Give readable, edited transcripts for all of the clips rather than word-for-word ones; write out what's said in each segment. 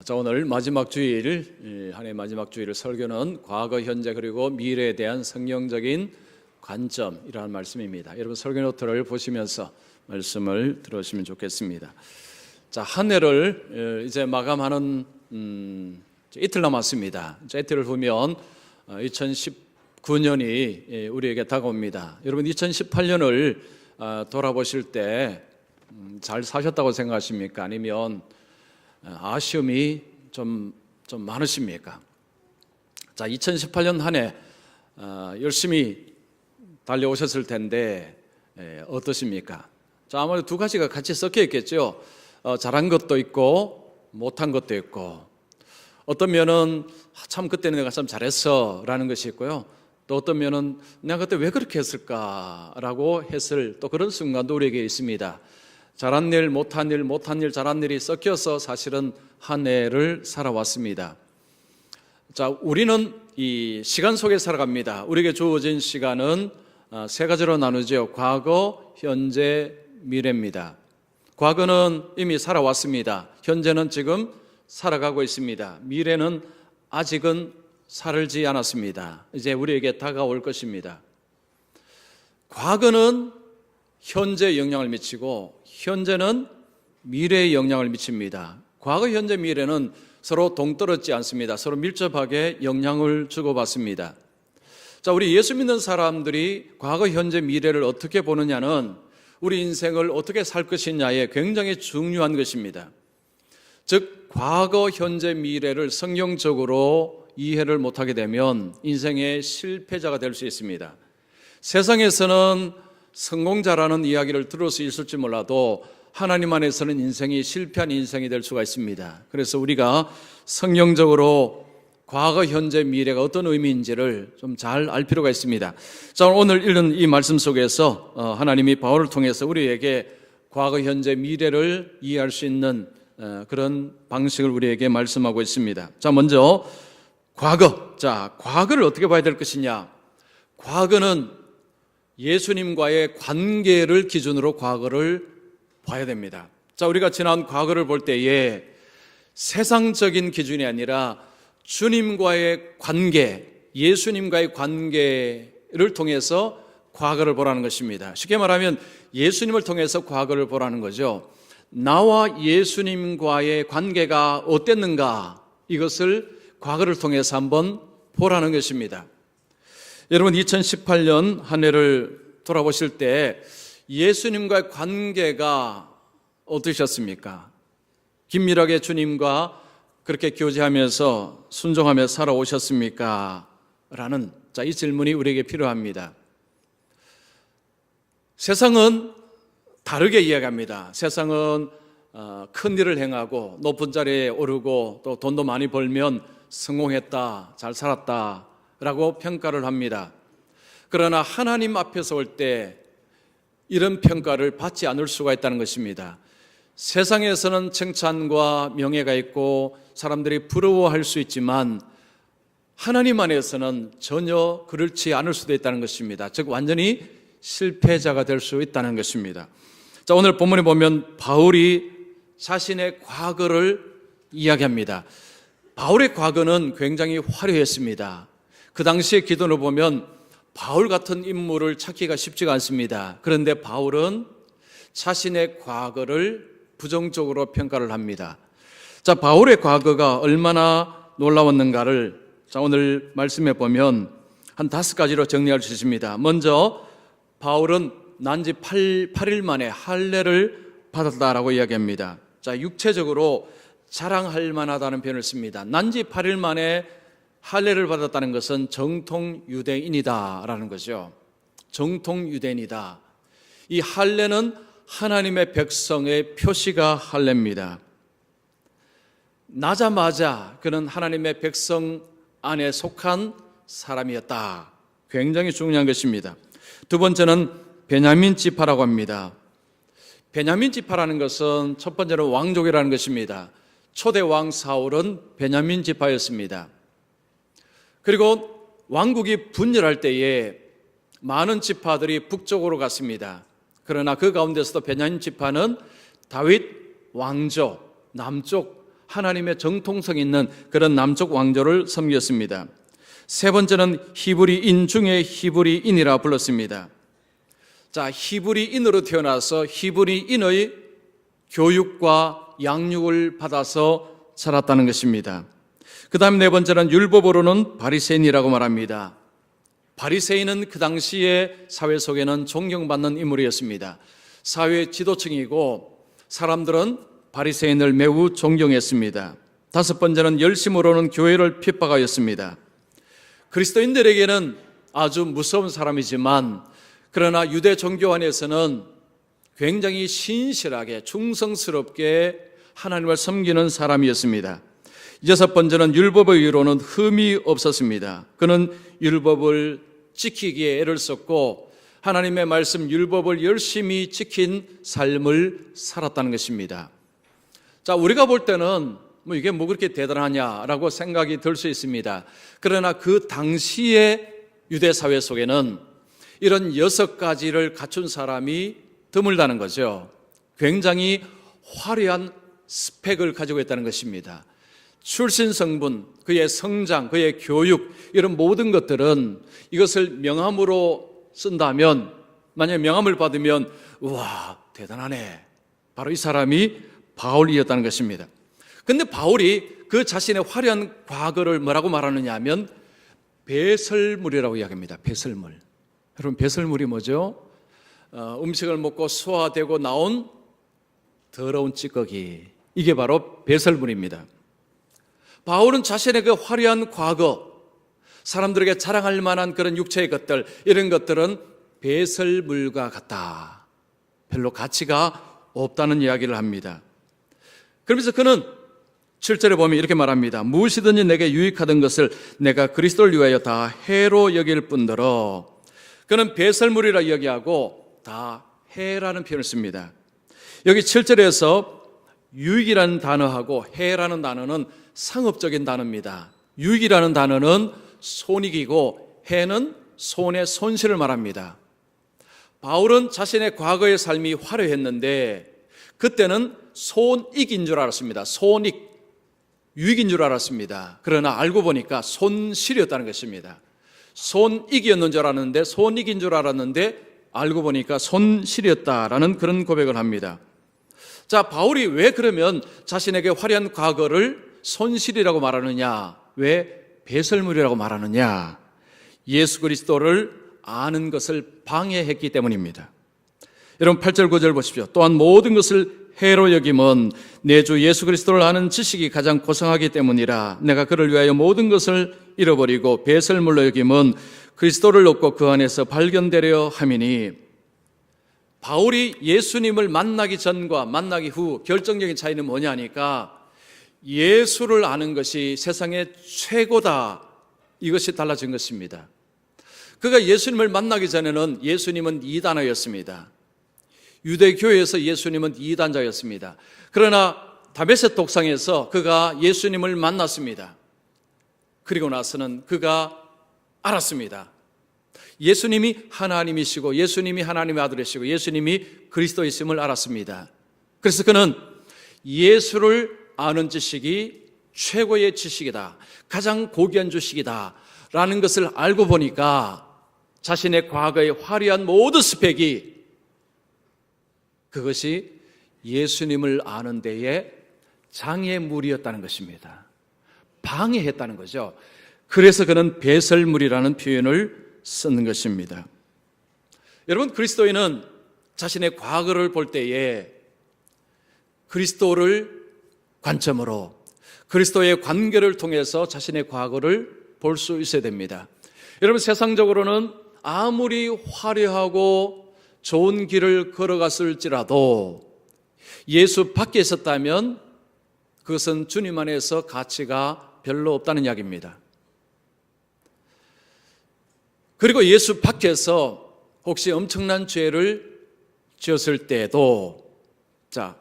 자, 오늘 마지막 주일, 한 해 마지막 주일을 설교는 과거, 현재 그리고 미래에 대한 성경적인 관점이라는 말씀입니다. 여러분 설교 노트를 보시면서 말씀을 들으시면 좋겠습니다. 자, 한 해를 이제 마감하는 이틀 남았습니다. 자, 이틀을 보면 2019년이 우리에게 다가옵니다. 여러분 2018년을 돌아보실 때 잘 사셨다고 생각하십니까? 아니면 아쉬움이 좀 많으십니까? 자, 2018년 한 해 열심히 달려오셨을 텐데 어떠십니까? 자, 아무래도 두 가지가 같이 섞여 있겠죠. 잘한 것도 있고 못한 것도 있고, 어떤 면은 참 그때는 내가 참 잘했어 라는 것이 있고요, 또 어떤 면은 내가 그때 왜 그렇게 했을까라고 했을 또 그런 순간도 우리에게 있습니다. 잘한 일, 못한 일, 못한 일, 잘한 일이 섞여서 사실은 한 해를 살아왔습니다. 자, 우리는 이 시간 속에 살아갑니다. 우리에게 주어진 시간은 세 가지로 나누죠. 과거, 현재, 미래입니다. 과거는 이미 살아왔습니다. 현재는 지금 살아가고 있습니다. 미래는 아직은 살지 않았습니다. 이제 우리에게 다가올 것입니다. 과거는 현재에 영향을 미치고 현재는 미래에 영향을 미칩니다. 과거, 현재, 미래는 서로 동떨어지지 않습니다. 서로 밀접하게 영향을 주고받습니다. 자, 우리 예수 믿는 사람들이 과거, 현재, 미래를 어떻게 보느냐는 우리 인생을 어떻게 살 것이냐에 굉장히 중요한 것입니다. 즉, 과거, 현재, 미래를 성경적으로 이해를 못하게 되면 인생의 실패자가 될 수 있습니다. 세상에서는 성공자라는 이야기를 들을 수 있을지 몰라도 하나님 안에서는 인생이 실패한 인생이 될 수가 있습니다. 그래서 우리가 성경적으로 과거, 현재, 미래가 어떤 의미인지를 좀 잘 알 필요가 있습니다. 자, 오늘 읽은 이 말씀 속에서 하나님이 바울을 통해서 우리에게 과거, 현재, 미래를 이해할 수 있는 그런 방식을 우리에게 말씀하고 있습니다. 자, 먼저 과거. 자, 과거를 어떻게 봐야 될 것이냐? 과거는 예수님과의 관계를 기준으로 과거를 봐야 됩니다. 자, 우리가 지난 과거를 볼 때에 세상적인 기준이 아니라 주님과의 관계, 예수님과의 관계를 통해서 과거를 보라는 것입니다. 쉽게 말하면 예수님을 통해서 과거를 보라는 거죠. 나와 예수님과의 관계가 어땠는가, 이것을 과거를 통해서 한번 보라는 것입니다. 여러분 2018년 한 해를 돌아보실 때 예수님과의 관계가 어떠셨습니까? 긴밀하게 주님과 그렇게 교제하면서 순종하며 살아오셨습니까? 라는 이 질문이 우리에게 필요합니다. 세상은 다르게 이야기합니다. 세상은 큰 일을 행하고 높은 자리에 오르고 또 돈도 많이 벌면 성공했다, 잘 살았다 라고 평가를 합니다. 그러나 하나님 앞에서 올 때 이런 평가를 받지 않을 수가 있다는 것입니다. 세상에서는 칭찬과 명예가 있고 사람들이 부러워할 수 있지만 하나님 안에서는 전혀 그렇지 않을 수도 있다는 것입니다. 즉 완전히 실패자가 될 수 있다는 것입니다. 자, 오늘 본문에 보면 바울이 자신의 과거를 이야기합니다. 바울의 과거는 굉장히 화려했습니다. 그 당시의 기준으로 보면 바울 같은 인물을 찾기가 쉽지가 않습니다. 그런데 바울은 자신의 과거를 부정적으로 평가를 합니다. 자, 바울의 과거가 얼마나 놀라웠는가를 오늘 말씀해 보면 한 5가지로 정리할 수 있습니다. 먼저 바울은 난지 8일 만에 할례를 받았다라고 이야기합니다. 자, 육체적으로 자랑할 만하다는 표현을 씁니다. 난지 8일 만에 할례를 받았다는 것은 정통 유대인이다라는 거죠. 정통 유대인이다. 이 할례는 하나님의 백성의 표시가 할례입니다. 나자마자 그는 하나님의 백성 안에 속한 사람이었다. 굉장히 중요한 것입니다. 두 번째는 베냐민 지파라고 합니다. 베냐민 지파라는 것은 첫 번째는 왕족이라는 것입니다. 초대 왕 사울은 베냐민 지파였습니다. 그리고 왕국이 분열할 때에 많은 지파들이 북쪽으로 갔습니다. 그러나 그 가운데서도 베냐민 지파는 다윗 왕조 남쪽 하나님의 정통성 있는 그런 남쪽 왕조를 섬겼습니다. 세 번째는 히브리인 중에 히브리인이라 불렀습니다. 자, 히브리인으로 태어나서 히브리인의 교육과 양육을 받아서 살았다는 것입니다. 그 다음 네 번째는 율법으로는 바리새인이라고 말합니다. 바리새인은 그 당시의 사회 속에는 존경받는 인물이었습니다. 사회 지도층이고 사람들은 바리새인을 매우 존경했습니다. 다섯 번째는 열심으로는 교회를 핍박하였습니다. 그리스도인들에게는 아주 무서운 사람이지만 그러나 유대 종교 안에서는 굉장히 신실하게 충성스럽게 하나님을 섬기는 사람이었습니다. 여섯 번째는 율법의 의로는 흠이 없었습니다. 그는 율법을 지키기에 애를 썼고 하나님의 말씀 율법을 열심히 지킨 삶을 살았다는 것입니다. 자, 우리가 볼 때는 이게 그렇게 대단하냐라고 생각이 들 수 있습니다. 그러나 그 당시의 유대 사회 속에는 이런 여섯 가지를 갖춘 사람이 드물다는 거죠. 굉장히 화려한 스펙을 가지고 있다는 것입니다. 출신 성분, 그의 성장, 그의 교육 이런 모든 것들은 이것을 명함으로 쓴다면 만약에 명함을 받으면 우와 대단하네. 바로 이 사람이 바울이었다는 것입니다. 그런데 바울이 그 자신의 화려한 과거를 뭐라고 말하느냐 하면 배설물이라고 이야기합니다. 배설물. 여러분 배설물이 뭐죠? 음식을 먹고 소화되고 나온 더러운 찌꺼기. 이게 바로 배설물입니다. 바울은 자신의 그 화려한 과거, 사람들에게 자랑할 만한 그런 육체의 것들, 이런 것들은 배설물과 같다. 별로 가치가 없다는 이야기를 합니다. 그러면서 그는 7절에 보면 이렇게 말합니다. 무엇이든지 내게 유익하던 것을 내가 그리스도를 위하여 다 해로 여길 뿐더러. 그는 배설물이라 이야기하고 다 해라는 표현을 씁니다. 여기 7절에서 유익이라는 단어하고 해라는 단어는 상업적인 단어입니다. 유익이라는 단어는 손익이고 해는 손의 손실을 말합니다. 바울은 자신의 과거의 삶이 화려했는데 그때는 손익인 줄 알았습니다. 손익, 유익인 줄 알았습니다. 그러나 알고 보니까 손실이었다는 것입니다. 손익이었는 줄 알았는데 손익인 줄 알았는데 알고 보니까 손실이었다라는 그런 고백을 합니다. 자, 바울이 왜 그러면 자신에게 화려한 과거를 손실이라고 말하느냐? 왜 배설물이라고 말하느냐? 예수 그리스도를 아는 것을 방해했기 때문입니다. 여러분 8절 9절 보십시오. 또한 모든 것을 해로 여김은 내 주 예수 그리스도를 아는 지식이 가장 고상하기 때문이라. 내가 그를 위하여 모든 것을 잃어버리고 배설물로 여김은 그리스도를 얻고 그 안에서 발견되려 함이니. 바울이 예수님을 만나기 전과 만나기 후 결정적인 차이는 뭐냐 하니까 예수를 아는 것이 세상의 최고다. 이것이 달라진 것입니다. 그가 예수님을 만나기 전에는 예수님은 이단어였습니다. 유대교회에서 예수님은 이단자였습니다. 그러나 다메섹 독상에서 그가 예수님을 만났습니다. 그리고 나서는 그가 알았습니다. 예수님이 하나님이시고 예수님이 하나님의 아들이시고 예수님이 그리스도이심을 알았습니다. 그래서 그는 예수를 아는 지식이 최고의 지식이다. 가장 고귀한 지식이다. 라는 것을 알고 보니까 자신의 과거의 화려한 모든 스펙이 그것이 예수님을 아는 데에 장애물이었다는 것입니다. 방해했다는 거죠. 그래서 그는 배설물이라는 표현을 쓰는 것입니다. 여러분, 그리스도인은 자신의 과거를 볼 때에 그리스도를 관점으로 그리스도의 관계를 통해서 자신의 과거를 볼 수 있어야 됩니다. 여러분, 세상적으로는 아무리 화려하고 좋은 길을 걸어갔을지라도 예수 밖에 있었다면 그것은 주님 안에서 가치가 별로 없다는 이야기입니다. 그리고 예수 밖에서 혹시 엄청난 죄를 지었을 때도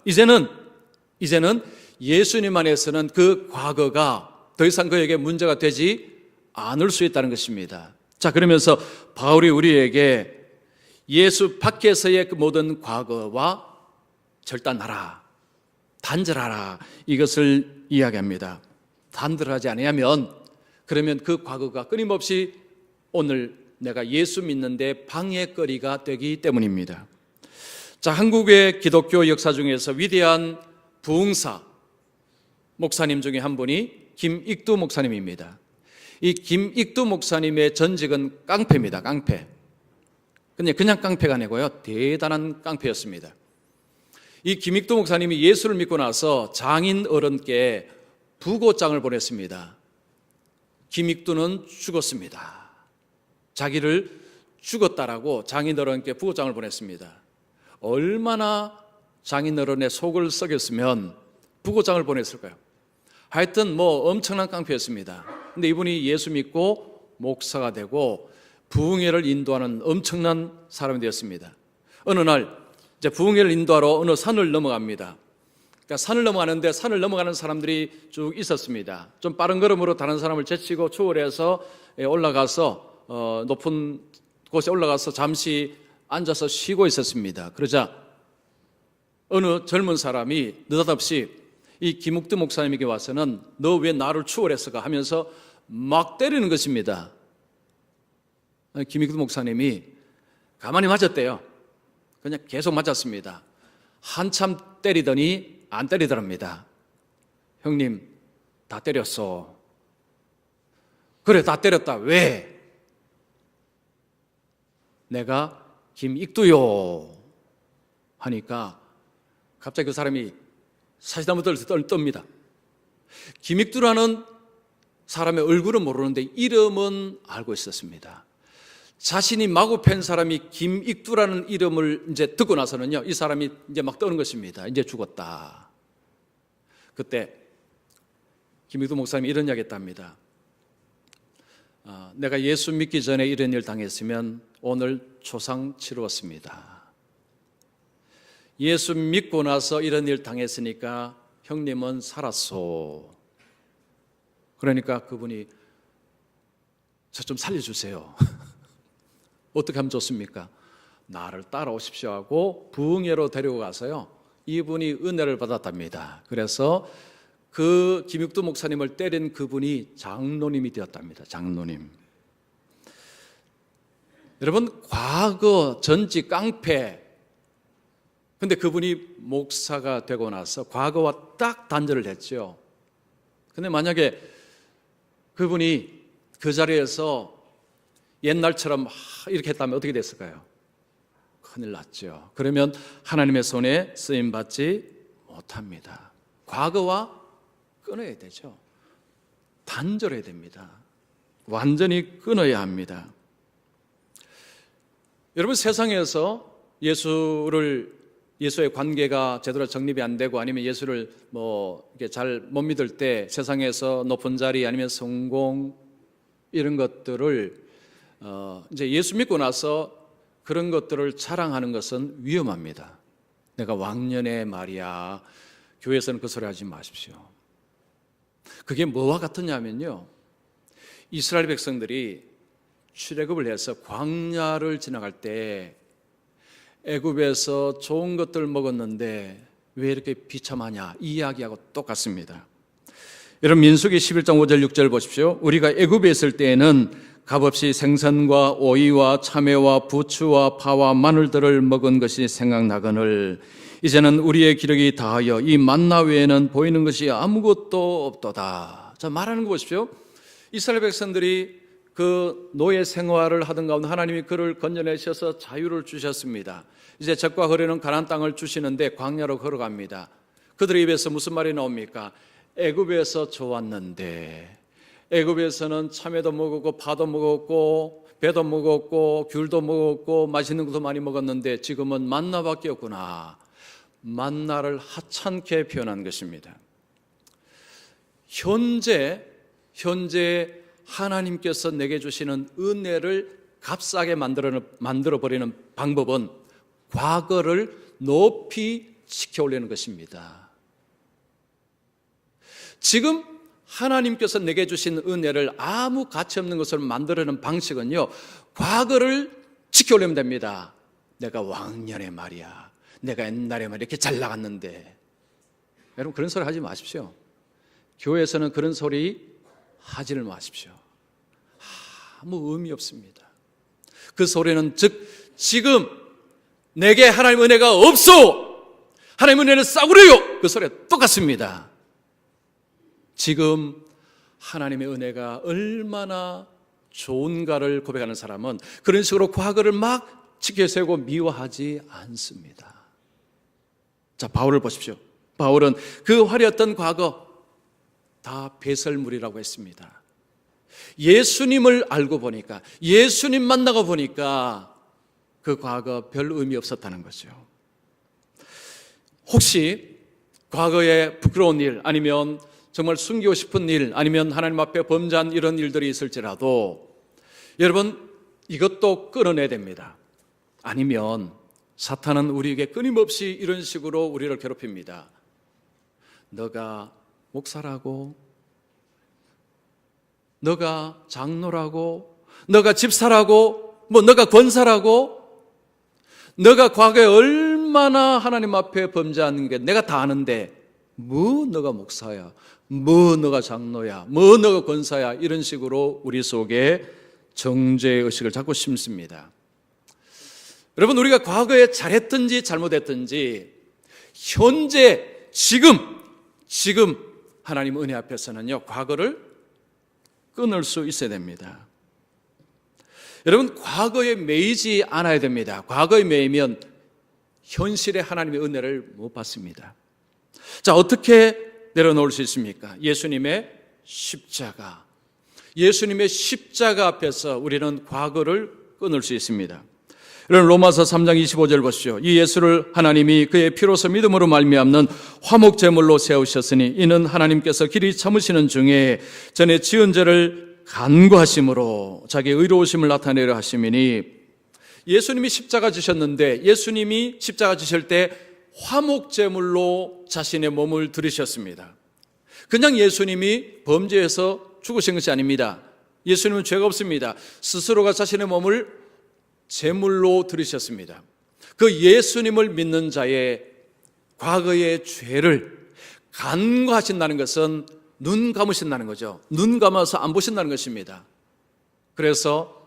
이제는 예수님 안에서는 그 과거가 더 이상 그에게 문제가 되지 않을 수 있다는 것입니다. 그러면서 바울이 우리에게 예수 밖에서의 그 모든 과거와 절단하라. 단절하라, 이것을 이야기합니다. 단절하지 아니하면 그러면 그 과거가 끊임없이 오늘 내가 예수 믿는데 방해거리가 되기 때문입니다. 자, 한국의 기독교 역사 중에서 위대한 부흥사 목사님 중에 한 분이 김익두 목사님입니다. 이 김익두 목사님의 전직은 깡패입니다. 깡패. 근데 그냥 깡패가 아니고요, 대단한 깡패였습니다. 이 김익두 목사님이 예수를 믿고 나서 장인 어른께 부고장을 보냈습니다. 김익두는 죽었습니다. 자기를 죽었다라고 장인 어른께 부고장을 보냈습니다. 얼마나 장인 어른의 속을 썩였으면 부고장을 보냈을까요? 하여튼 엄청난 깡패였습니다. 근데 이분이 예수 믿고 목사가 되고 부흥회를 인도하는 엄청난 사람이 되었습니다. 어느 날 이제 부흥회를 인도하러 어느 산을 넘어갑니다. 그러니까 산을 넘어가는데 산을 넘어가는 사람들이 쭉 있었습니다. 좀 빠른 걸음으로 다른 사람을 제치고 추월해서 올라가서 높은 곳에 올라가서 잠시 앉아서 쉬고 있었습니다. 그러자 어느 젊은 사람이 느닷없이 이 김익두 목사님에게 와서는 너 왜 나를 추월했을까 하면서 막 때리는 것입니다. 김익두 목사님이 가만히 맞았대요. 그냥 계속 맞았습니다. 한참 때리더니 안 때리더랍니다. 형님, 다 때렸어. 그래, 다 때렸다. 왜? 내가 김익두요 하니까 갑자기 그 사람이 사시나무들 떱니다. 김익두라는 사람의 얼굴은 모르는데 이름은 알고 있었습니다. 자신이 마구 팬 사람이 김익두라는 이름을 이제 듣고 나서는요, 이 사람이 이제 막 떠는 것입니다. 이제 죽었다. 그때 김익두 목사님이 이런 이야기 했답니다. 내가 예수 믿기 전에 이런 일 당했으면 오늘 초상 치루었습니다. 예수 믿고 나서 이런 일 당했으니까 형님은 살았소. 그러니까 그분이 저 좀 살려주세요. 어떻게 하면 좋습니까? 나를 따라오십시오 하고 부흥회로 데리고 가서요, 이분이 은혜를 받았답니다. 그래서 그 김익두 목사님을 때린 그분이 장로님이 되었답니다. 장로님. 여러분, 과거 전직 깡패, 근데 그분이 목사가 되고 나서 과거와 딱 단절을 했죠. 근데 만약에 그분이 그 자리에서 옛날처럼 이렇게 했다면 어떻게 됐을까요? 큰일 났죠. 그러면 하나님의 손에 쓰임받지 못합니다. 과거와 끊어야 되죠. 단절해야 됩니다. 완전히 끊어야 합니다. 여러분, 세상에서 예수의 관계가 제대로 정립이 안 되고 아니면 예수를 이렇게 잘 못 믿을 때 세상에서 높은 자리 아니면 성공 이런 것들을 이제 예수 믿고 나서 그런 것들을 자랑하는 것은 위험합니다. 내가 왕년의 말이야. 교회에서는 그 소리 하지 마십시오. 그게 뭐와 같으냐면요, 이스라엘 백성들이 출애굽을 해서 광야를 지나갈 때 애굽에서 좋은 것들 먹었는데 왜 이렇게 비참하냐, 이 이야기하고 똑같습니다. 여러분, 민수기 11장 5절 6절 보십시오. 우리가 애굽에 있을 때에는 값없이 생선과 오이와 참외와 부추와 파와 마늘들을 먹은 것이 생각나거늘 이제는 우리의 기력이 다하여 이 만나 외에는 보이는 것이 아무것도 없도다. 자, 말하는 거 보십시오. 이스라엘 백성들이 그 노예 생활을 하던 가운데 하나님이 그를 건져내셔서 자유를 주셨습니다. 이제 적과 거리는 가나안 땅을 주시는데 광야로 걸어갑니다. 그들의 입에서 무슨 말이 나옵니까? 애굽에서 좋았는데, 애굽에서는 참외도 먹었고 파도 먹었고 배도 먹었고 귤도 먹었고 맛있는 것도 많이 먹었는데 지금은 만나밖에 없구나. 만나를 하찮게 표현한 것입니다. 현재 하나님께서 내게 주시는 은혜를 값싸게 만들어버리는 방법은 과거를 높이 시켜올리는 것입니다. 지금 하나님께서 내게 주신 은혜를 아무 가치 없는 것을 만들어내는 방식은요, 과거를 지켜올리면 됩니다. 내가 왕년에 말이야, 내가 옛날에 말이야 이렇게 잘 나갔는데, 여러분 그런 소리 하지 마십시오. 교회에서는 그런 소리 하지를 마십시오. 아무 의미 없습니다. 그 소리는 즉 지금 내게 하나님의 은혜가 없어, 하나님의 은혜를 싸구려요, 그 소리가 똑같습니다. 지금 하나님의 은혜가 얼마나 좋은가를 고백하는 사람은 그런 식으로 과거를 막 지켜세우고 미워하지 않습니다. 자, 바울을 보십시오. 바울은 그 화려했던 과거 다 배설물이라고 했습니다. 예수님을 알고 보니까, 예수님 만나고 보니까 그 과거 별 의미 없었다는 거죠. 혹시 과거에 부끄러운 일, 아니면 정말 숨기고 싶은 일, 아니면 하나님 앞에 범죄한 이런 일들이 있을지라도 여러분 이것도 끊어내야 됩니다. 아니면 사탄은 우리에게 끊임없이 이런 식으로 우리를 괴롭힙니다. 너가 목사라고, 너가 장로라고, 너가 집사라고, 너가 권사라고, 너가 과거에 얼마나 하나님 앞에 범죄한 게 내가 다 아는데 너가 목사야, 너가 장로야, 너가 권사야, 이런 식으로 우리 속에 정죄의식을 자꾸 심습니다. 여러분, 우리가 과거에 잘했든지 잘못했든지 현재 지금 하나님 은혜 앞에서는요, 과거를 끊을 수 있어야 됩니다. 여러분, 과거에 매이지 않아야 됩니다. 과거에 매이면 현실에 하나님의 은혜를 못 받습니다. 자, 어떻게 내려놓을 수 있습니까? 예수님의 십자가 앞에서 우리는 과거를 끊을 수 있습니다. 여러분, 로마서 3장 25절 보십시오. 이 예수를 하나님이 그의 피로서 믿음으로 말미암는 화목제물로 세우셨으니 이는 하나님께서 길이 참으시는 중에 전에 지은 죄를 간구하심으로 자기의 의로우심을 나타내려 하심이니, 예수님이 십자가 지셨는데 예수님이 십자가 지실 때 화목제물로 자신의 몸을 들이셨습니다. 그냥 예수님이 범죄해서 죽으신 것이 아닙니다. 예수님은 죄가 없습니다. 스스로가 자신의 몸을 제물로 들이셨습니다. 그 예수님을 믿는 자의 과거의 죄를 간구하신다는 것은 눈 감으신다는 거죠. 눈 감아서 안 보신다는 것입니다. 그래서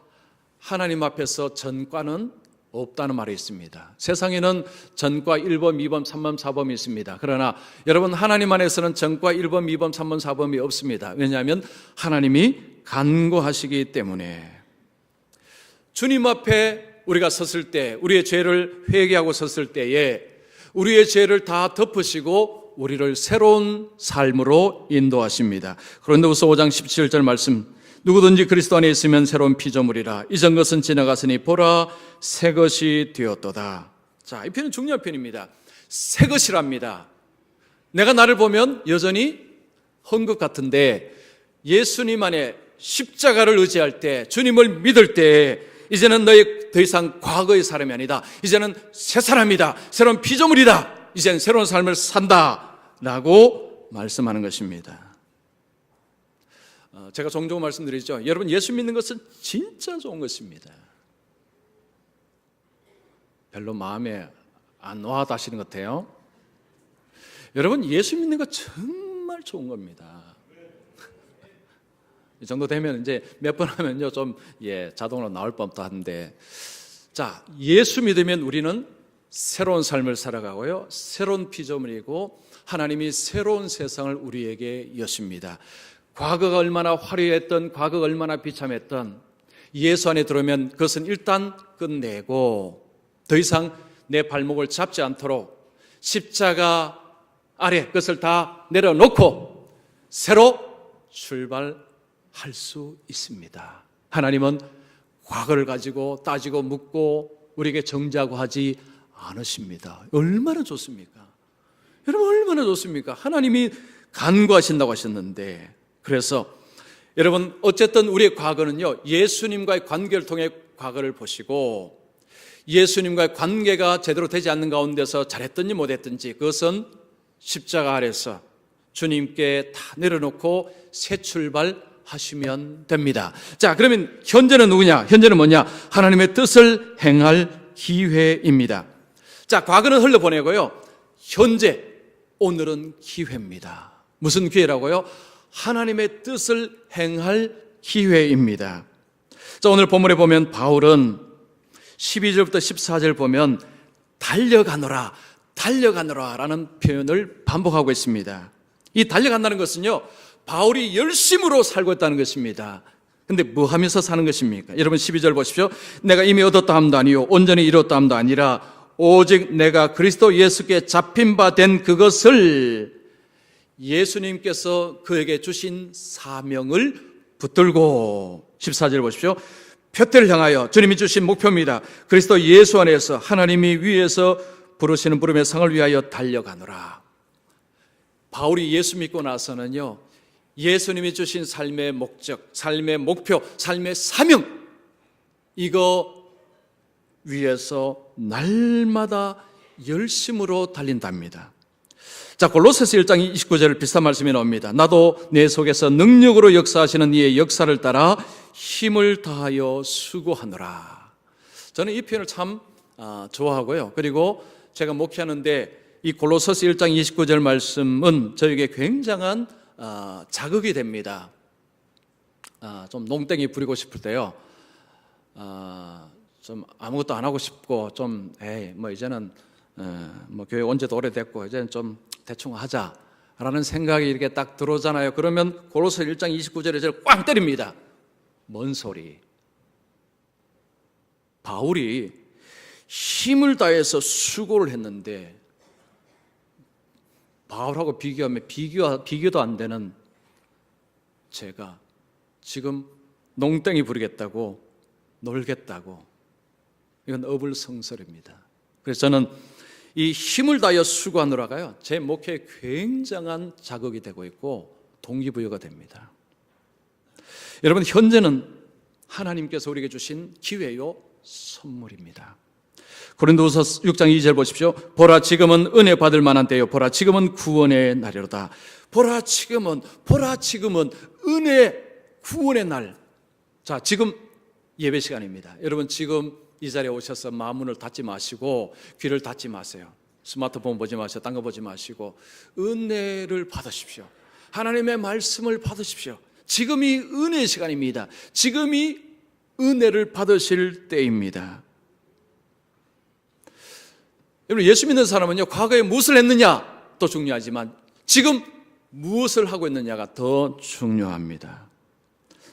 하나님 앞에서 전과는 없다는 말이 있습니다. 세상에는 전과 1범, 2범, 3범, 4범이 있습니다. 그러나 여러분, 하나님 안에서는 전과 1범, 2범, 3범, 4범이 없습니다. 왜냐하면 하나님이 간구하시기 때문에. 주님 앞에 우리가 섰을 때, 우리의 죄를 회개하고 섰을 때에 우리의 죄를 다 덮으시고 우리를 새로운 삶으로 인도하십니다. 고린도후서 5장 17절 말씀, 누구든지 그리스도 안에 있으면 새로운 피조물이라, 이전 것은 지나갔으니 보라 새 것이 되었도다. 자, 이 편은 중요한 편입니다. 새 것이랍니다. 내가 나를 보면 여전히 헝긋 같은데 예수님 안에 십자가를 의지할 때, 주님을 믿을 때 이제는 너희 더 이상 과거의 사람이 아니다. 이제는 새 사람이다. 새로운 피조물이다. 이제는 새로운 삶을 산다 라고 말씀하는 것입니다. 제가 종종 말씀드리죠. 여러분, 예수 믿는 것은 진짜 좋은 것입니다. 별로 마음에 안 와닿으시는 것 같아요. 여러분, 예수 믿는 것 정말 좋은 겁니다. 이 정도 되면 이제 몇 번 하면요 좀 자동으로 나올 법도 한데, 자, 예수 믿으면 우리는 새로운 삶을 살아가고요, 새로운 피조물이고 하나님이 새로운 세상을 우리에게 여십니다. 과거가 얼마나 화려했던, 과거가 얼마나 비참했던 예수 안에 들어오면 그것은 일단 끝내고 더 이상 내 발목을 잡지 않도록 십자가 아래 그것을 다 내려놓고 새로 출발할 수 있습니다. 하나님은 과거를 가지고 따지고 묻고 우리에게 정죄하고 하지 않으십니다. 얼마나 좋습니까? 여러분, 얼마나 좋습니까? 하나님이 간구하신다고 하셨는데, 그래서 여러분, 어쨌든 우리의 과거는요, 예수님과의 관계를 통해 과거를 보시고, 예수님과의 관계가 제대로 되지 않는 가운데서 잘했든지 못했든지 그것은 십자가 아래서 주님께 다 내려놓고 새 출발하시면 됩니다. 자, 그러면 현재는 누구냐? 현재는 뭐냐? 하나님의 뜻을 행할 기회입니다. 자, 과거는 흘려보내고요, 현재 오늘은 기회입니다. 무슨 기회라고요? 하나님의 뜻을 행할 기회입니다. 자, 오늘 본문에 보면 바울은 12절부터 14절 보면 달려가노라, 달려가노라 라는 표현을 반복하고 있습니다. 이 달려간다는 것은요, 바울이 열심으로 살고 있다는 것입니다. 근데 뭐 하면서 사는 것입니까? 여러분 12절 보십시오. 내가 이미 얻었다 함도 아니요 온전히 이뤘다 함도 아니라 오직 내가 그리스도 예수께 잡힌 바 된 그것을 예수님께서 그에게 주신 사명을 붙들고, 14절 보십시오. 표대를 향하여, 주님이 주신 목표입니다. 그리스도 예수 안에서 하나님이 위에서 부르시는 부름의 상을 위하여 달려가노라. 바울이 예수 믿고 나서는요, 예수님이 주신 삶의 목적, 삶의 목표, 삶의 사명, 이거 위해서 날마다 열심으로 달린답니다. 자, 골로새서 1장 29절 비슷한 말씀이 나옵니다. 나도 내 속에서 능력으로 역사하시는 이의 역사를 따라 힘을 다하여 수고하노라. 저는 이 표현을 참 좋아하고요. 그리고 제가 목회하는데 이 골로새서 1장 29절 말씀은 저에게 굉장한 자극이 됩니다. 좀 농땡이 부리고 싶을 때요, 좀 아무것도 안 하고 싶고 좀 뭐 이제는 뭐 교회 온 지도 오래됐고 이제는 좀 대충 하자라는 생각이 이렇게 딱 들어오잖아요. 그러면 골로새 1장 29절에 저를 꽝 때립니다. 뭔 소리? 바울이 힘을 다해서 수고를 했는데 바울하고 비교하면 비교도 안 되는 제가 지금 농땡이 부리겠다고, 놀겠다고, 이건 어불성설입니다. 그래서 저는 이 힘을 다하여 수고하느라가요, 제 목회에 굉장한 자극이 되고 있고 동기부여가 됩니다. 여러분, 현재는 하나님께서 우리에게 주신 기회요, 선물입니다. 고린도후서 6장 2절 보십시오. 보라, 지금은 은혜 받을 만한 때요, 보라, 지금은 구원의 날이로다. 보라, 지금은 은혜 구원의 날. 자, 지금 예배 시간입니다. 여러분, 지금 이 자리에 오셔서 마음문을 닫지 마시고 귀를 닫지 마세요. 스마트폰 보지 마세요. 딴 거 보지 마시고 은혜를 받으십시오. 하나님의 말씀을 받으십시오. 지금이 은혜의 시간입니다. 지금이 은혜를 받으실 때입니다. 여러분, 예수 믿는 사람은요, 과거에 무엇을 했느냐도 중요하지만 지금 무엇을 하고 있느냐가 더 중요합니다.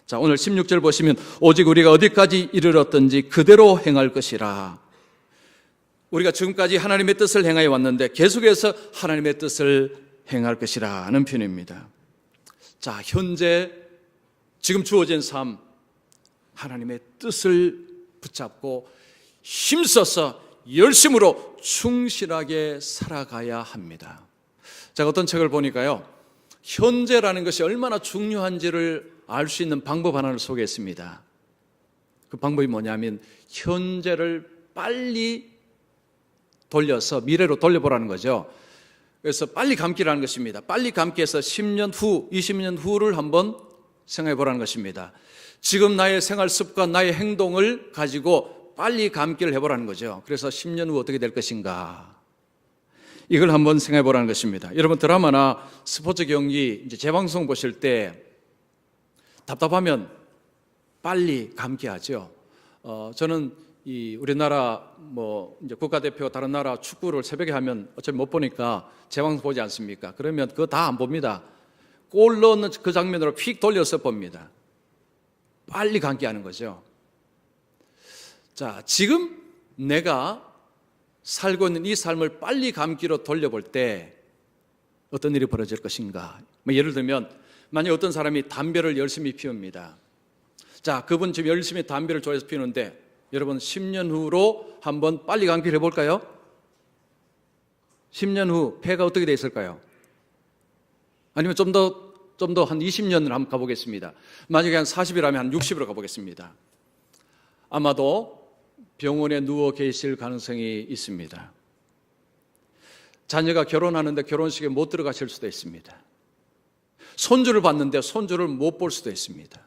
자, 오늘 16절 보시면 오직 우리가 어디까지 이르렀든지 그대로 행할 것이라. 우리가 지금까지 하나님의 뜻을 행하여 왔는데 계속해서 하나님의 뜻을 행할 것이라는 표현입니다. 자, 현재 지금 주어진 삶, 하나님의 뜻을 붙잡고 힘써서 열심으로 충실하게 살아가야 합니다. 제가 어떤 책을 보니까요, 현재라는 것이 얼마나 중요한지를 알 수 있는 방법 하나를 소개했습니다. 그 방법이 뭐냐면 현재를 빨리 돌려서 미래로 돌려보라는 거죠. 그래서 빨리 감기라는 것입니다. 빨리 감기해서 10년 후, 20년 후를 한번 생각해 보라는 것입니다. 지금 나의 생활 습관, 나의 행동을 가지고 빨리 감기를 해보라는 거죠. 그래서 10년 후 어떻게 될 것인가, 이걸 한번 생각해 보라는 것입니다. 여러분, 드라마나 스포츠 경기 이제 재방송 보실 때 답답하면 빨리 감기하죠. 저는 이 우리나라 뭐 이제 국가대표 다른 나라 축구를 새벽에 하면 어차피 못 보니까 재방송 보지 않습니까? 그러면 그거 다 안 봅니다. 골 넣는 그 장면으로 휙 돌려서 봅니다. 빨리 감기하는 거죠. 자, 지금 내가 살고 있는 이 삶을 빨리 감기로 돌려볼 때 어떤 일이 벌어질 것인가? 뭐 예를 들면 만약 어떤 사람이 담배를 열심히 피웁니다. 자, 그분 지금 열심히 담배를 좋아해서 피우는데 여러분 10년 후로 한번 빨리 감기를 해볼까요? 10년 후 폐가 어떻게 돼 있을까요? 아니면 좀 더 한 20년을 한번 가보겠습니다. 만약에 한 40이라면 한 60으로 가보겠습니다. 아마도 병원에 누워 계실 가능성이 있습니다. 자녀가 결혼하는데 결혼식에 못 들어가실 수도 있습니다. 손주를 봤는데 손주를 못 볼 수도 있습니다.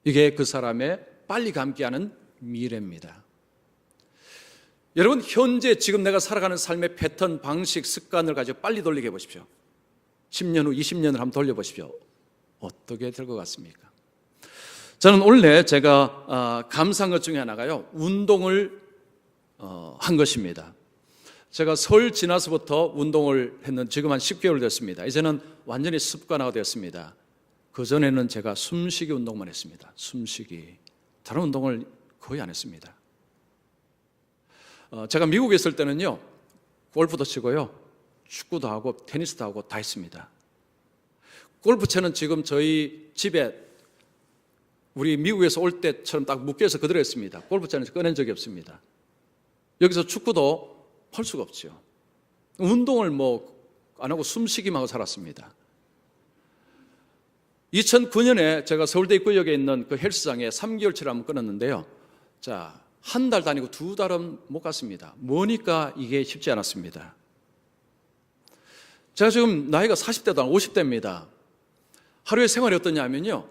이게 그 사람의 빨리 감기하는 미래입니다. 여러분, 현재 지금 내가 살아가는 삶의 패턴, 방식, 습관을 가지고 빨리 돌리게 해보십시오. 10년 후, 20년을 한번 돌려보십시오. 어떻게 될 것 같습니까? 저는 원래 제가 감사한 것 중에 하나가요, 운동을 한 것입니다. 제가 설 지나서부터 운동을 했는데 지금 한 10개월 됐습니다. 이제는 완전히 습관화가 되었습니다. 그전에는 제가 숨쉬기 운동만 했습니다. 숨쉬기. 다른 운동을 거의 안 했습니다. 제가 미국에 있을 때는요, 골프도 치고요, 축구도 하고 테니스도 하고 다 했습니다. 골프채는 지금 저희 집에 우리 미국에서 올 때처럼 딱 묶여서 그대로 했습니다. 골프채는 꺼낸 적이 없습니다. 여기서 축구도 할 수가 없죠. 운동을 안 하고 숨쉬기만 하고 살았습니다. 2009년에 제가 서울대 입구역에 있는 그 헬스장에 3개월치를 한번 끊었는데요. 자, 한 달 다니고 2달은 못 갔습니다. 뭐니까 이게 쉽지 않았습니다. 제가 지금 나이가 40대도 아니고 50대입니다. 하루의 생활이 어떠냐면요,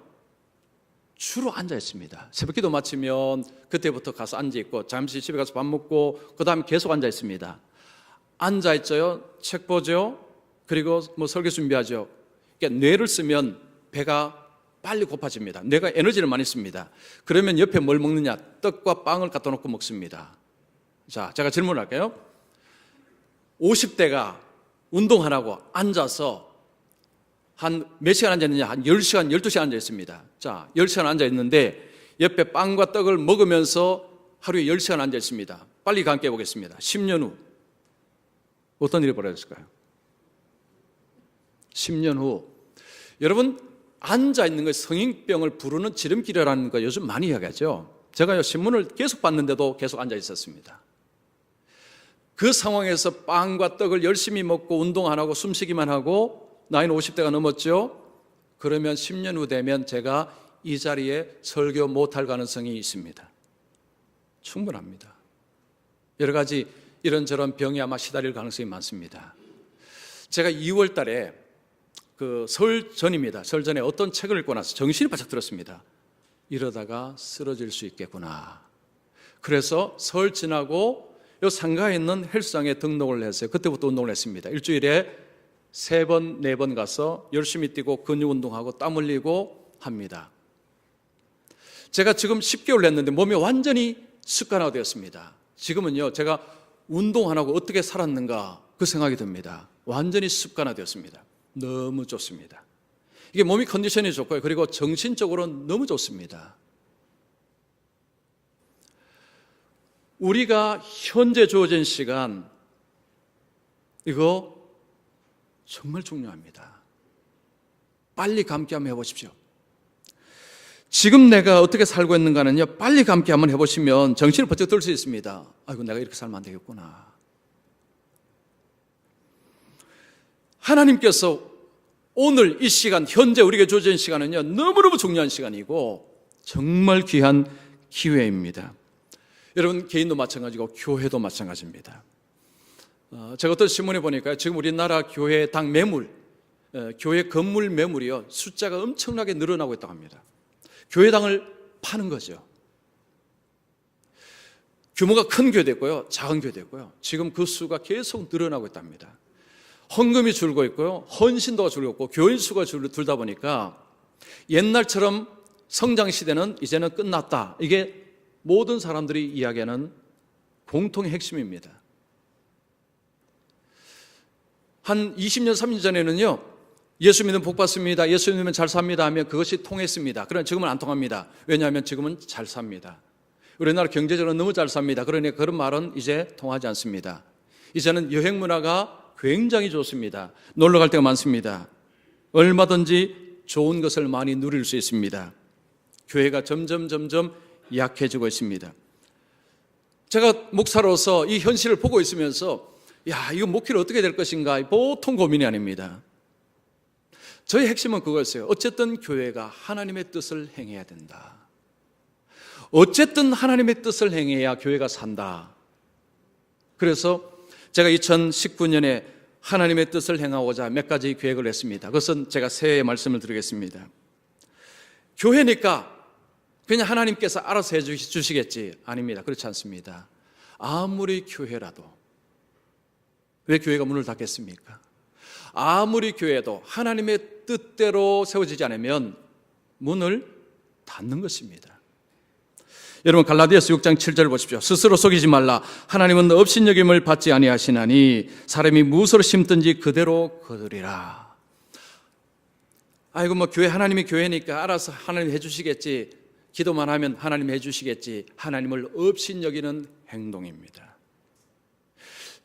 주로 앉아 있습니다. 새벽 기도 마치면 그때부터 가서 앉아 있고, 잠시 집에 가서 밥 먹고, 그 다음에 계속 앉아 있습니다. 앉아 있죠, 책 보죠, 그리고 설교 준비하죠. 그러니까 뇌를 쓰면 배가 빨리 고파집니다. 뇌가 에너지를 많이 씁니다. 그러면 옆에 뭘 먹느냐? 떡과 빵을 갖다 놓고 먹습니다. 자, 제가 질문을 할게요. 50대가 운동 안 하고 앉아서 한 몇 시간 앉았느냐? 한 10시간, 12시간 앉아 있습니다. 자, 10시간 앉아 있는데 옆에 빵과 떡을 먹으면서 하루에 10시간 앉아 있습니다. 빨리 감게 해보겠습니다. 10년 후 어떤 일이 벌어졌을까요? 10년 후 여러분, 앉아 있는 것 성인병을 부르는 지름길이라는 거 요즘 많이 이야기하죠. 제가 신문을 계속 봤는데도 계속 앉아 있었습니다. 그 상황에서 빵과 떡을 열심히 먹고 운동 안 하고 숨쉬기만 하고 나이는 50대가 넘었죠. 그러면 10년 후 되면 제가 이 자리에 설교 못할 가능성이 있습니다. 충분합니다. 여러 가지 이런저런 병에 아마 시달릴 가능성이 많습니다. 제가 2월 달에 설 전입니다. 설 전에 어떤 책을 읽고 나서 정신이 바짝 들었습니다. 이러다가 쓰러질 수 있겠구나. 그래서 설 지나고 요 상가에 있는 헬스장에 등록을 했어요. 그때부터 운동을 했습니다. 일주일에 3번, 4번 가서 열심히 뛰고 근육 운동하고 땀 흘리고 합니다. 제가 지금 10개월 했는데 몸이 완전히 습관화가 되었습니다. 지금은요, 제가 운동 안 하고 어떻게 살았는가 그 생각이 듭니다. 완전히 습관화되었습니다. 너무 좋습니다. 이게 몸이 컨디션이 좋고요. 그리고 정신적으로는 너무 좋습니다. 우리가 현재 주어진 시간, 이거 정말 중요합니다. 빨리 감기 한번 해보십시오. 지금 내가 어떻게 살고 있는가는요, 빨리 감기 한번 해보시면 정신을 번쩍 들 수 있습니다. 아이고, 내가 이렇게 살면 안 되겠구나. 하나님께서 오늘 이 시간, 현재 우리에게 주어진 시간은요, 너무너무 중요한 시간이고 정말 귀한 기회입니다. 여러분, 개인도 마찬가지고 교회도 마찬가지입니다. 제가 어떤 신문에 보니까 지금 우리나라 교회당 매물, 교회 건물 매물이요, 숫자가 엄청나게 늘어나고 있다고 합니다. 교회당을 파는 거죠. 규모가 큰 교회도 있고요, 작은 교회도 있고요. 지금 그 수가 계속 늘어나고 있답니다. 헌금이 줄고 있고요, 헌신도가 줄고 있고 교인 수가 줄다 보니까 옛날처럼 성장 시대는 이제는 끝났다. 이게 모든 사람들이 이야기하는 공통의 핵심입니다. 한 20년, 30년 전에는요, 예수 믿으면 복 받습니다, 예수 믿으면 잘 삽니다 하면 그것이 통했습니다. 그러나 지금은 안 통합니다. 왜냐하면 지금은 잘 삽니다. 우리나라 경제적으로 너무 잘 삽니다. 그러니 그런 말은 이제 통하지 않습니다. 이제는 여행 문화가 굉장히 좋습니다. 놀러 갈 데가 많습니다. 얼마든지 좋은 것을 많이 누릴 수 있습니다. 교회가 점점 약해지고 있습니다. 제가 목사로서 이 현실을 보고 있으면서 이거 목회를 어떻게 될 것인가 보통 고민이 아닙니다. 저의 핵심은 그거였어요. 어쨌든 교회가 하나님의 뜻을 행해야 된다. 어쨌든 하나님의 뜻을 행해야 교회가 산다. 그래서 제가 2019년에 하나님의 뜻을 행하고자 몇 가지 계획을 했습니다. 그것은 제가 새해에 말씀을 드리겠습니다. 교회니까 그냥 하나님께서 알아서 해주시겠지. 아닙니다. 그렇지 않습니다. 아무리 교회라도, 왜 교회가 문을 닫겠습니까? 아무리 교회도 하나님의 뜻대로 세워지지 않으면 문을 닫는 것입니다. 여러분, 갈라디아서 6장 7절 보십시오. 스스로 속이지 말라. 하나님은 업신여김을 받지 아니하시나니 사람이 무엇으로 심든지 그대로 거두리라. 아이고, 뭐 교회, 하나님이 교회니까 알아서 하나님 해주시겠지, 기도만 하면 하나님 해주시겠지, 하나님을 업신여기는 행동입니다.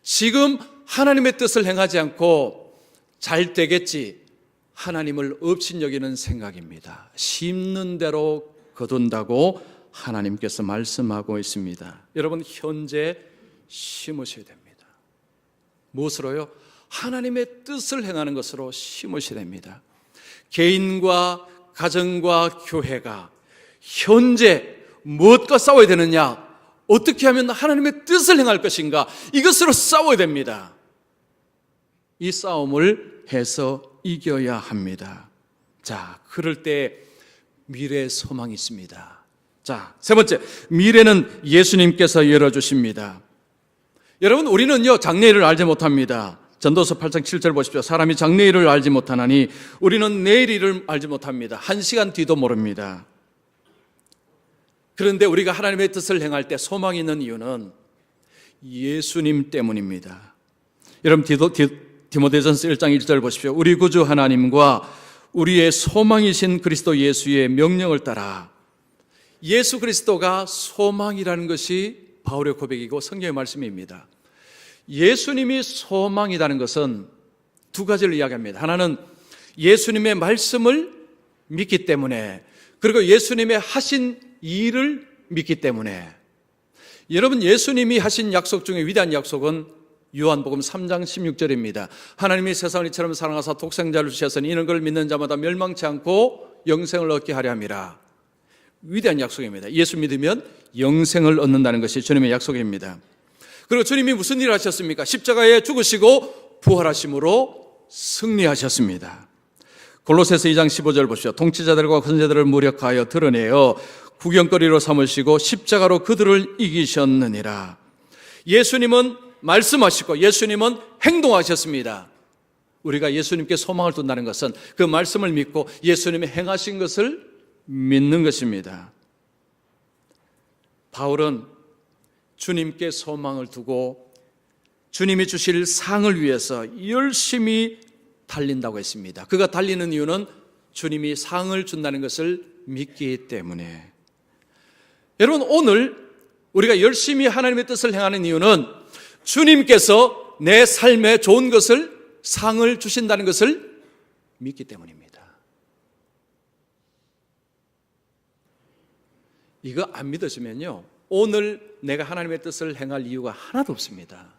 지금 하나님의 뜻을 행하지 않고 잘 되겠지, 하나님을 업신여기는 생각입니다. 심는 대로 거둔다고 하나님께서 말씀하고 있습니다. 여러분, 현재 심으셔야 됩니다. 무엇으로요? 하나님의 뜻을 행하는 것으로 심으셔야 됩니다. 개인과 가정과 교회가 현재 무엇과 싸워야 되느냐? 어떻게 하면 하나님의 뜻을 행할 것인가? 이것으로 싸워야 됩니다. 이 싸움을 해서 이겨야 합니다. 자, 그럴 때 미래의 소망이 있습니다. 자, 세 번째, 미래는 예수님께서 열어주십니다. 여러분, 우리는요, 장래일을 알지 못합니다. 전도서 8장 7절 보십시오. 사람이 장래일을 알지 못하나니 우리는 내일일을 알지 못합니다. 1시간 뒤도 모릅니다. 그런데 우리가 하나님의 뜻을 행할 때 소망이 있는 이유는 예수님 때문입니다. 여러분, 디모데전서 1장 1절 보십시오. 우리 구주 하나님과 우리의 소망이신 그리스도 예수의 명령을 따라. 예수 그리스도가 소망이라는 것이 바울의 고백이고 성경의 말씀입니다. 예수님이 소망이라는 것은 두 가지를 이야기합니다. 하나는 예수님의 말씀을 믿기 때문에, 그리고 예수님의 하신 일을 믿기 때문에. 여러분, 예수님이 하신 약속 중에 위대한 약속은 요한복음 3장 16절입니다. 하나님이 세상을 이처럼 사랑하사 독생자를 주셨으니 이는 그를 믿는 자마다 멸망치 않고 영생을 얻게 하려 함이라. 위대한 약속입니다. 예수 믿으면 영생을 얻는다는 것이 주님의 약속입니다. 그리고 주님이 무슨 일을 하셨습니까? 십자가에 죽으시고 부활하심으로 승리하셨습니다. 골로새서 2장 15절 보시죠. 통치자들과 권세자들을 무력하여 드러내어 구경거리로 삼으시고 십자가로 그들을 이기셨느니라. 예수님은 말씀하시고 예수님은 행동하셨습니다. 우리가 예수님께 소망을 둔다는 것은 그 말씀을 믿고 예수님이 행하신 것을 믿는 것입니다. 바울은 주님께 소망을 두고 주님이 주실 상을 위해서 열심히 달린다고 했습니다. 그가 달리는 이유는 주님이 상을 준다는 것을 믿기 때문에. 여러분, 오늘 우리가 열심히 하나님의 뜻을 행하는 이유는 주님께서 내 삶에 좋은 것을, 상을 주신다는 것을 믿기 때문입니다. 이거 안 믿으시면요, 오늘 내가 하나님의 뜻을 행할 이유가 하나도 없습니다.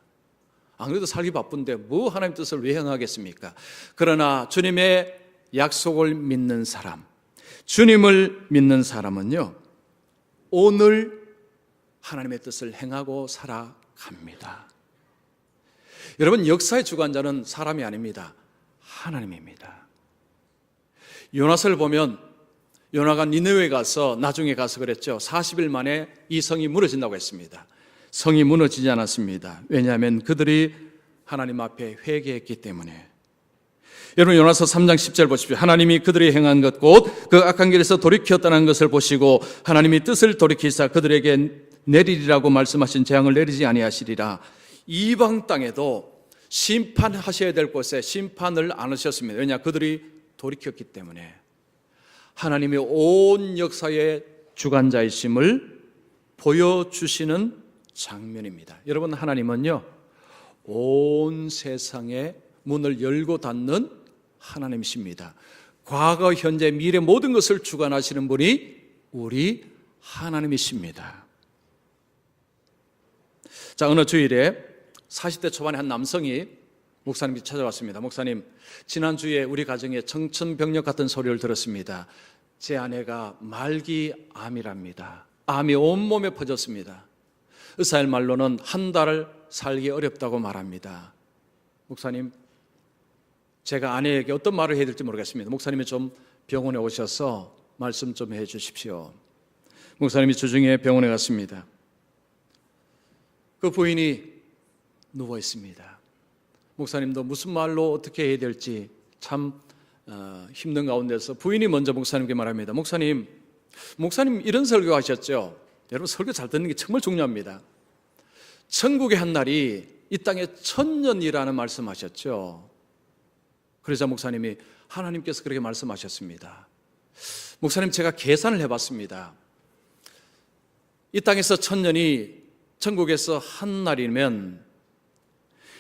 안 그래도 살기 바쁜데 뭐 하나님의 뜻을 왜 행하겠습니까? 그러나 주님의 약속을 믿는 사람, 주님을 믿는 사람은요, 오늘 하나님의 뜻을 행하고 살아갑니다. 여러분, 역사의 주관자는 사람이 아닙니다. 하나님입니다. 요나서를 보면 요나가 니느웨에 가서 나중에 가서 그랬죠. 40일 만에 이 성이 무너진다고 했습니다. 성이 무너지지 않았습니다. 왜냐하면 그들이 하나님 앞에 회개했기 때문에. 여러분, 요나서 3장 10절 보십시오. 하나님이 그들이 행한 것 곧 그 악한 길에서 돌이켰다는 것을 보시고 하나님이 뜻을 돌이키사 그들에게 내리리라고 말씀하신 재앙을 내리지 아니하시리라. 이방 땅에도 심판하셔야 될 곳에 심판을 안 하셨습니다. 왜냐? 그들이 돌이켰기 때문에. 하나님의 온 역사의 주관자이심을 보여주시는 장면입니다. 여러분, 하나님은요, 온 세상의 문을 열고 닫는 하나님이십니다. 과거, 현재, 미래 모든 것을 주관하시는 분이 우리 하나님이십니다. 자, 어느 주일에 40대 초반의 한 남성이 목사님께 찾아왔습니다. 목사님, 지난주에 우리 가정에 청천벽력 같은 소리를 들었습니다. 제 아내가 말기암이랍니다. 암이 온몸에 퍼졌습니다. 의사의 말로는 한 달을 살기 어렵다고 말합니다. 목사님, 제가 아내에게 어떤 말을 해야 될지 모르겠습니다. 목사님이 좀 병원에 오셔서 말씀 좀 해 주십시오. 목사님이 주중에 병원에 갔습니다. 그 부인이 누워 있습니다. 목사님도 무슨 말로 어떻게 해야 될지 참 힘든 가운데서 부인이 먼저 목사님께 말합니다. 목사님 이런 설교 하셨죠? 여러분, 설교 잘 듣는 게 정말 중요합니다. 천국의 한 날이 이 땅에 1000년이라는 말씀하셨죠. 그러자 목사님이 하나님께서 그렇게 말씀하셨습니다. 목사님, 제가 계산을 해봤습니다. 이 땅에서 1000년이 천국에서 한 날이면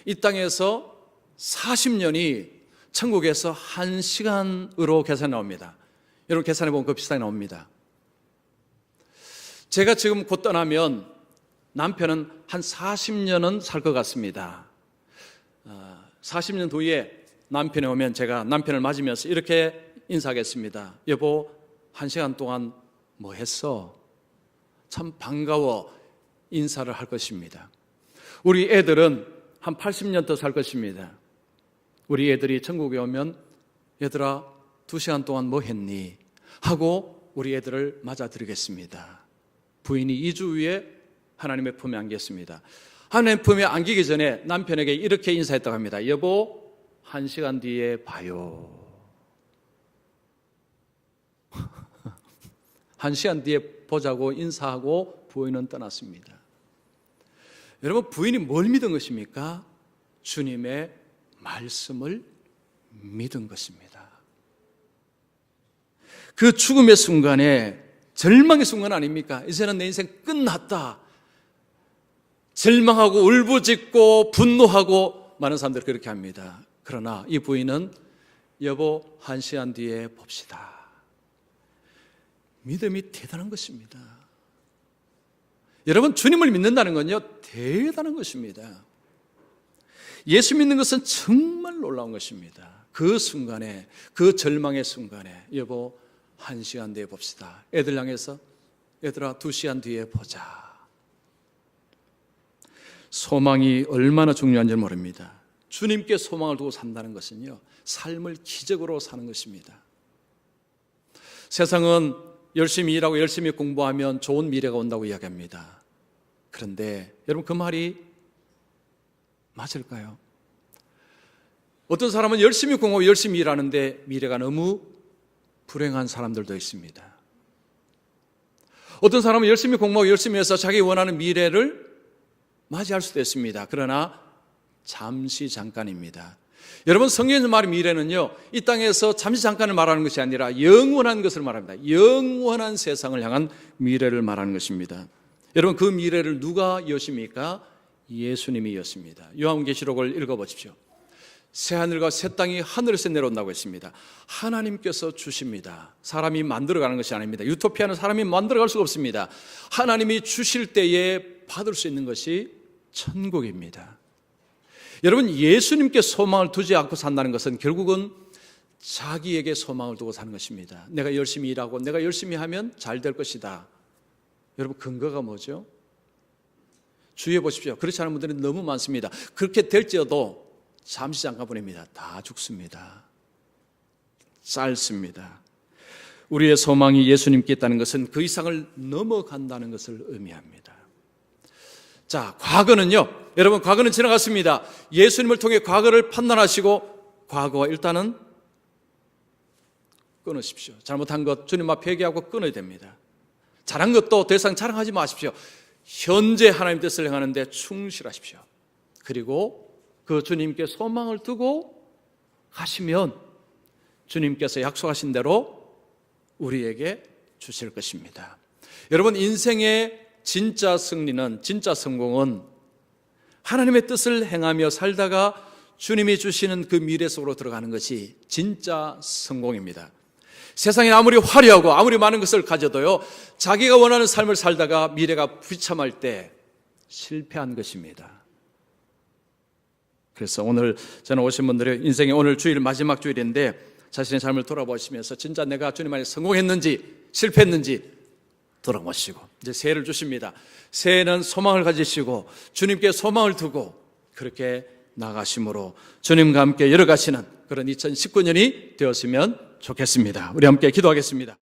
이 땅에서 40년이 천국에서 1시간으로 계산이 나옵니다. 여러분, 계산해보면 그 비슷하게 나옵니다. 제가 지금 곧 떠나면 남편은 한 40년은 살 것 같습니다. 40년 뒤에 남편이 오면 제가 남편을 맞으면서 이렇게 인사하겠습니다. 여보, 1시간 동안 뭐 했어? 참 반가워 인사를 할 것입니다. 우리 애들은 한 80년 더 살 것입니다. 우리 애들이 천국에 오면 얘들아 2시간 동안 뭐 했니? 하고 우리 애들을 맞아드리겠습니다. 부인이 2주 후에 하나님의 품에 안겼습니다. 하나님의 품에 안기기 전에 남편에게 이렇게 인사했다고 합니다. 여보, 1시간 뒤에 봐요. 1시간 뒤에 보자고 인사하고 부인은 떠났습니다. 여러분, 부인이 뭘 믿은 것입니까? 주님의 말씀을 믿은 것입니다. 그 죽음의 순간에 절망의 순간 아닙니까? 이제는 내 인생 끝났다. 절망하고 울부짖고 분노하고 많은 사람들이 그렇게 합니다. 그러나 이 부인은 여보, 1시간 뒤에 봅시다. 믿음이 대단한 것입니다. 여러분, 주님을 믿는다는 건요, 대단한 것입니다. 예수 믿는 것은 정말 놀라운 것입니다. 그 순간에, 그 절망의 순간에 여보, 1시간 뒤에 봅시다. 애들 향해서 얘들아 2시간 뒤에 보자. 소망이 얼마나 중요한지 모릅니다. 주님께 소망을 두고 산다는 것은요, 삶을 기적으로 사는 것입니다. 세상은 열심히 일하고 열심히 공부하면 좋은 미래가 온다고 이야기합니다. 그런데 여러분, 그 말이 맞을까요? 어떤 사람은 열심히 공부하고 열심히 일하는데 미래가 너무 불행한 사람들도 있습니다. 어떤 사람은 열심히 공부하고 열심히 해서 자기 원하는 미래를 맞이할 수도 있습니다. 그러나 잠시 잠깐입니다. 여러분, 성경에서 말하는 미래는요, 이 땅에서 잠시 잠깐을 말하는 것이 아니라 영원한 것을 말합니다. 영원한 세상을 향한 미래를 말하는 것입니다. 여러분, 그 미래를 누가 여십니까? 예수님이 여십니다. 요한계시록을 읽어보십시오. 새하늘과 새 땅이 하늘에서 내려온다고 했습니다. 하나님께서 주십니다. 사람이 만들어가는 것이 아닙니다. 유토피아는 사람이 만들어갈 수가 없습니다. 하나님이 주실 때에 받을 수 있는 것이 천국입니다. 여러분, 예수님께 소망을 두지 않고 산다는 것은 결국은 자기에게 소망을 두고 사는 것입니다. 내가 열심히 일하고 내가 열심히 하면 잘 될 것이다. 여러분, 근거가 뭐죠? 주의해 보십시오. 그렇지 않은 분들이 너무 많습니다. 그렇게 될지어도 잠시 잠깐뿐입니다. 다 죽습니다. 짧습니다. 우리의 소망이 예수님께 있다는 것은 그 이상을 넘어간다는 것을 의미합니다. 자, 과거는요, 여러분, 과거는 지나갔습니다. 예수님을 통해 과거를 판단하시고 과거와 일단은 끊으십시오. 잘못한 것 주님 앞에 회개하고 끊어야 됩니다. 잘한 것도 더 이상 자랑하지 마십시오. 현재 하나님 뜻을 행하는 데 충실하십시오. 그리고 그 주님께 소망을 두고 가시면 주님께서 약속하신 대로 우리에게 주실 것입니다. 여러분, 인생의 진짜 승리는, 진짜 성공은 하나님의 뜻을 행하며 살다가 주님이 주시는 그 미래 속으로 들어가는 것이 진짜 성공입니다. 세상에 아무리 화려하고 아무리 많은 것을 가져도요, 자기가 원하는 삶을 살다가 미래가 비참할 때 실패한 것입니다. 그래서 오늘 저는 오신 분들이 인생의 오늘 주일 마지막 주일인데 자신의 삶을 돌아보시면서 진짜 내가 주님 안에 성공했는지 실패했는지 돌아보시고 이제 새해를 주십니다. 새해는 소망을 가지시고 주님께 소망을 두고 그렇게 나가심으로 주님과 함께 열어가시는 그런 2019년이 되었으면 좋겠습니다. 우리 함께 기도하겠습니다.